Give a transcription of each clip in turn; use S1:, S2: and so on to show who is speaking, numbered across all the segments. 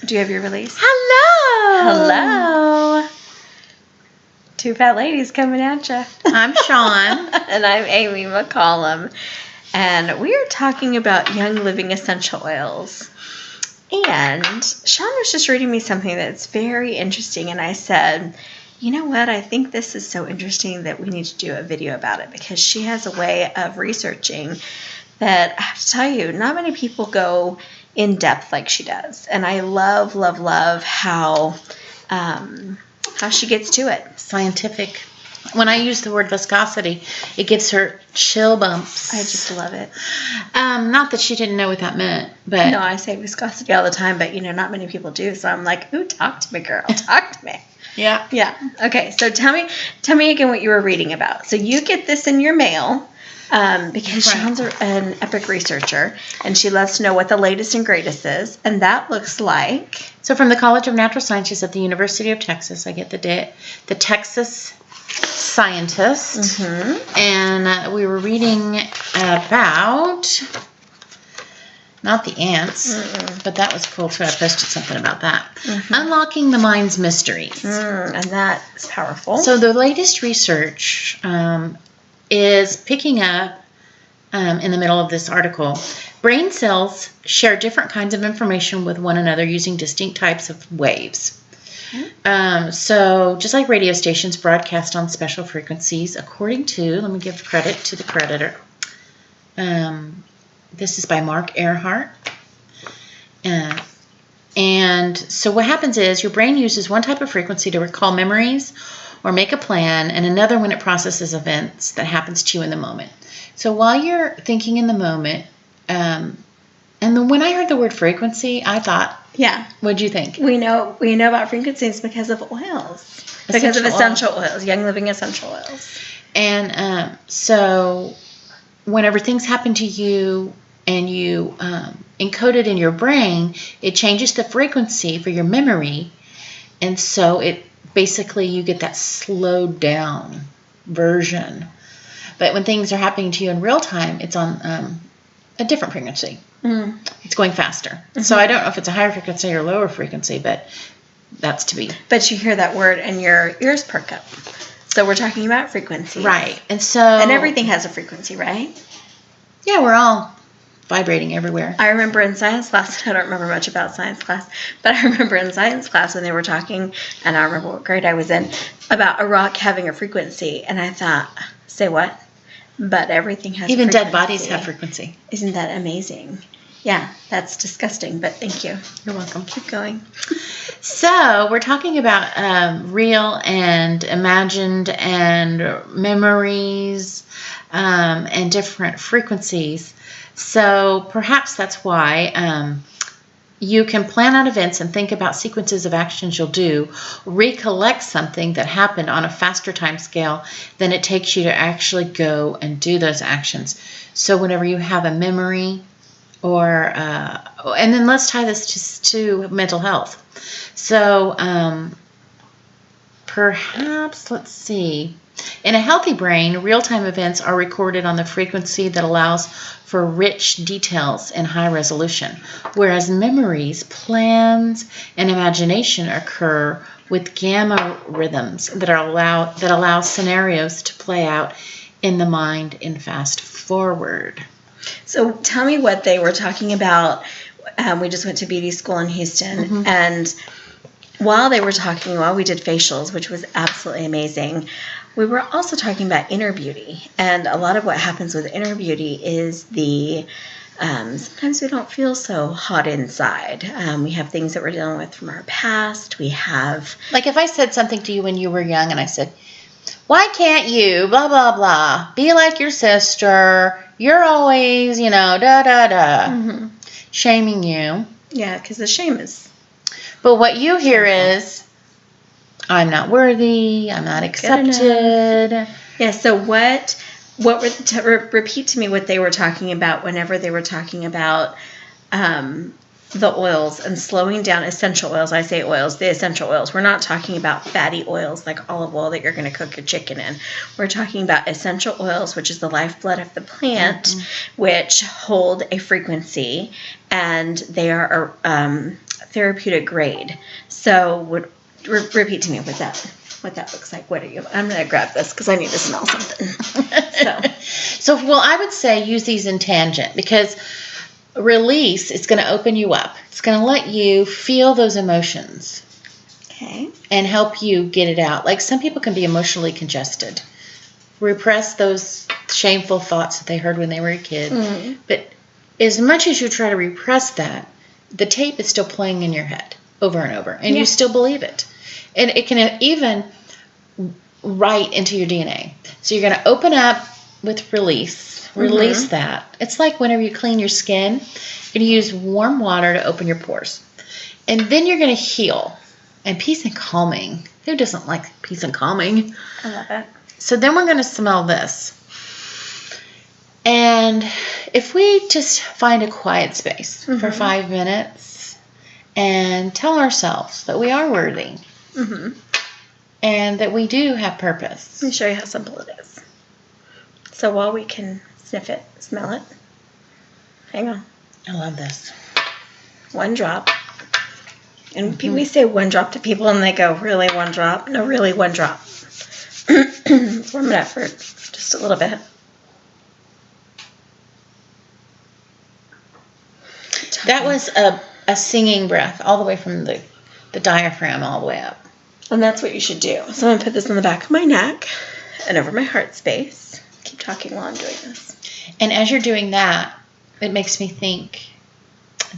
S1: Do you have your release?
S2: Hello!
S1: Hello! Two fat ladies coming at you.
S2: I'm Shawn.
S1: And I'm Amy McCollum. And we are talking about Young Living essential oils. And Shawn was just reading me something that's very interesting. And I said, you know what? I think this is so interesting that we need to do a video about it. Because she has a way of researching that, I have to tell you, not many people go in depth like she does. And I love, love, love how she gets to it.
S2: Scientific. When I use the word viscosity, it gives her chill bumps.
S1: I just love it.
S2: Not that she didn't know what that meant, but
S1: No, I say viscosity all the time, but not many people do. So I'm like, ooh, talk to me, girl. Talk to me.
S2: yeah.
S1: Yeah. Okay. So tell me again what you were reading about. So you get this in your mail. Because
S2: Right.
S1: Shawn's an epic researcher, and she loves to know what the latest and greatest is, and that looks like...
S2: So from the College of Natural Sciences at the University of Texas, I get the Texas Scientist, and we were reading about, not the ants, but that was cool too. I posted something about that. Unlocking the Mind's Mysteries.
S1: and that is powerful.
S2: So the latest research is picking up, in the middle of this article, brain cells share different kinds of information with one another using distinct types of waves. So just like radio stations broadcast on special frequencies, according to, let me give credit to the creditor. This is by Mark Earhart. And so what happens is your brain uses one type of frequency to recall memories or make a plan, and another when it processes events that happens to you in the moment. So while you're thinking in the moment, when I heard the word frequency, I thought,
S1: yeah.
S2: What'd you think?
S1: We know about frequencies because of oils. Because of essential oils. Young Living essential oils.
S2: And so whenever things happen to you and you encode it in your brain, it changes the frequency for your memory. And so basically you get that slowed down version. But when things are happening to you in real time, it's on a different frequency. It's going faster. So I don't know if it's a higher frequency or lower frequency, but that's to be.
S1: But you hear that word and your ears perk up. So we're talking about frequencies.
S2: Right. And
S1: everything has a frequency, right?
S2: Yeah, we're all vibrating everywhere.
S1: I remember in science class, I don't remember much about science class, but I remember in science class when they were talking, and I remember what grade I was in, about a rock having a frequency. And I thought, say what? But everything has
S2: Even
S1: a frequency.
S2: dead bodies have frequency.
S1: Isn't that amazing? Yeah, that's disgusting, but thank you.
S2: You're welcome.
S1: Keep going.
S2: So we're talking about real and imagined and memories and different frequencies. So perhaps that's why you can plan out events and think about sequences of actions you'll do, recollect something that happened on a faster time scale than it takes you to actually go and do those actions. So whenever you have a memory and then let's tie this just to mental health. So perhaps, let's see. In a healthy brain, real-time events are recorded on the frequency that allows for rich details and high resolution, whereas memories, plans, and imagination occur with gamma rhythms that allow scenarios to play out in the mind in fast forward.
S1: So tell me what they were talking about. We just went to beauty school in Houston, and while we did facials, which was absolutely amazing, we were also talking about inner beauty. And a lot of what happens with inner beauty is sometimes we don't feel so hot inside. We have things that we're dealing with from our past. We have...
S2: Like if I said something to you when you were young and I said, why can't you, blah, blah, blah, be like your sister, you're always, da-da-da, shaming you.
S1: Yeah, because the shame is...
S2: But what you hear is, I'm not worthy, I'm not accepted.
S1: Yeah, so repeat to me what they were talking about whenever they were talking about the oils and slowing down essential oils. I say oils, the essential oils. We're not talking about fatty oils like olive oil that you're going to cook your chicken in. We're talking about essential oils, which is the lifeblood of the plant, which hold a frequency, and they are therapeutic grade. So repeat to me what that looks like. What are you? I'm going to grab this because I need to smell something.
S2: So, well, I would say use these in tangent, because release is going to open you up. It's going to let you feel those emotions.
S1: Okay.
S2: And help you get it out. Like, some people can be emotionally congested. Repress those shameful thoughts that they heard when they were a kid. Mm-hmm. But as much as you try to repress that, the tape is still playing in your head over and over. And you still believe it. And it can even write into your DNA. So you're going to open up with release. Release that. It's like whenever you clean your skin, you're going to use warm water to open your pores. And then you're going to heal. And peace and calming. Who doesn't like peace and calming?
S1: I love it.
S2: So then we're going to smell this. And if we just find a quiet space for 5 minutes and tell ourselves that we are worthy and that we do have purpose.
S1: Let me show you how simple it is. So while we can sniff it, smell it, hang on.
S2: I love this. 1
S1: drop. And we say 1 drop to people and they go, really 1 drop? No, really 1 drop. Let's warm it up for just a little bit.
S2: That was a singing breath all the way from the diaphragm all the way up.
S1: And that's what you should do. So I'm going to put this on the back of my neck and over my heart space. Keep talking while I'm doing this.
S2: And as you're doing that, it makes me think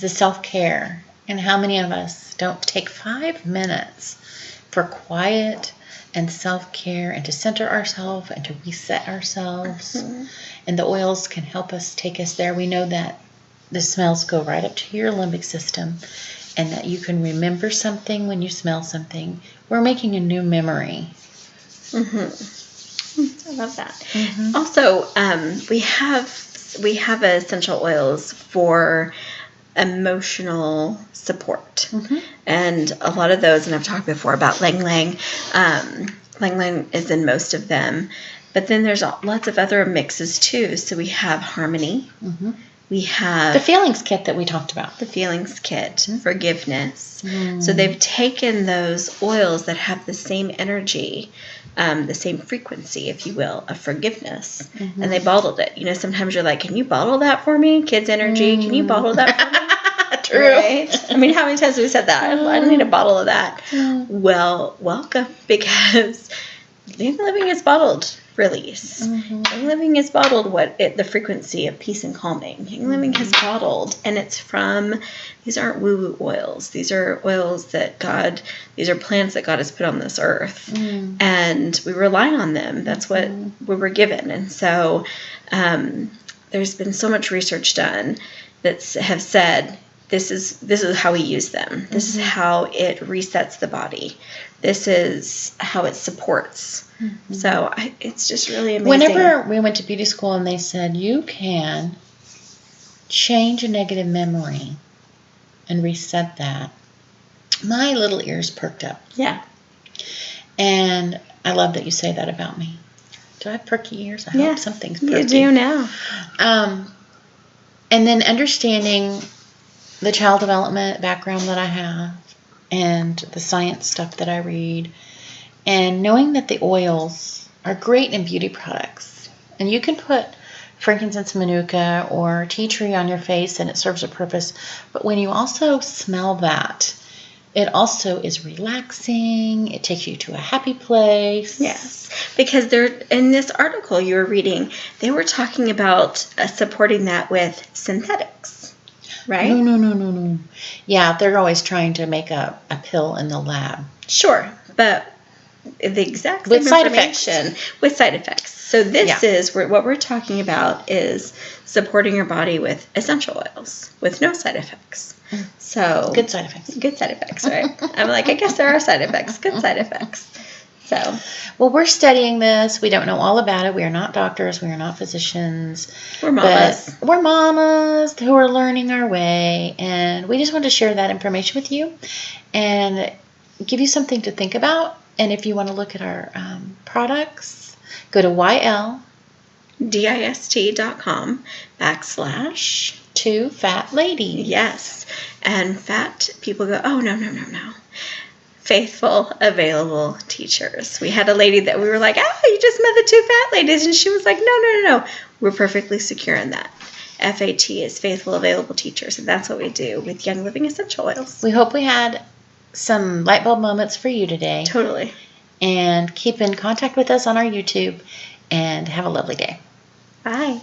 S2: the self-care. And how many of us don't take 5 minutes for quiet and self-care and to center ourselves and to reset ourselves? And the oils can help us take us there. We know that the smells go right up to your limbic system and that you can remember something when you smell something. We're making a new memory.
S1: I love that. Also, we have essential oils for emotional support. And a lot of those, and I've talked before about Lang Lang. Lang Lang is in most of them. But then there's lots of other mixes too. So we have Harmony. We have
S2: the Feelings Kit that we talked about.
S1: The Feelings Kit, Forgiveness. So they've taken those oils that have the same energy, the same frequency, if you will, of forgiveness, and they bottled it. You know, sometimes you're like, can you bottle that for me? Kids Energy, can you bottle that for me?
S2: True.
S1: Right? I mean, how many times have we said that? I need a bottle of that. Well, welcome, because Young Living is bottled release. Young Living is bottled the frequency of peace and calming. Young Living has bottled, and it's from, these aren't woo-woo oils. These are oils that these are plants that God has put on this earth. And we rely on them. That's what we were given. And so there's been so much research done that have said, this is how we use them. This is how it resets the body. This is how it supports. So it's just really amazing.
S2: Whenever we went to beauty school and they said, you can change a negative memory and reset that, my little ears perked up.
S1: Yeah.
S2: And I love that you say that about me. Do I have perky ears? I hope something's perky.
S1: You do now.
S2: And then understanding the child development background that I have and the science stuff that I read, and knowing that the oils are great in beauty products. And you can put frankincense manuka or tea tree on your face and it serves a purpose. But when you also smell that, it also is relaxing. It takes you to a happy place.
S1: Yes, because in this article you were reading, they were talking about supporting that with synthetics, right?
S2: No. Yeah, they're always trying to make a pill in the lab.
S1: Sure, but the exact same information with side effects. So this is what we're talking about is supporting your body with essential oils with no side effects. So
S2: good side effects.
S1: Good side effects, right? I'm like, I guess there are side effects. Good side effects. So,
S2: well, we're studying this. We don't know all about it. We are not doctors. We are not physicians.
S1: We're mamas.
S2: But we're mamas who are learning our way, and we just wanted to share that information with you and give you something to think about. And if you want to look at our products, go to yldist.com/ two fat ladies.
S1: Yes. And fat people go, oh, no. Faithful, available teachers. We had a lady that we were like, you just met the two fat ladies. And she was like, no. We're perfectly secure in that. FAT is faithful, available teachers. And that's what we do with Young Living Essential Oils.
S2: We hope we had some light bulb moments for you today.
S1: Totally.
S2: And keep in contact with us on our YouTube. And have a lovely day.
S1: Bye.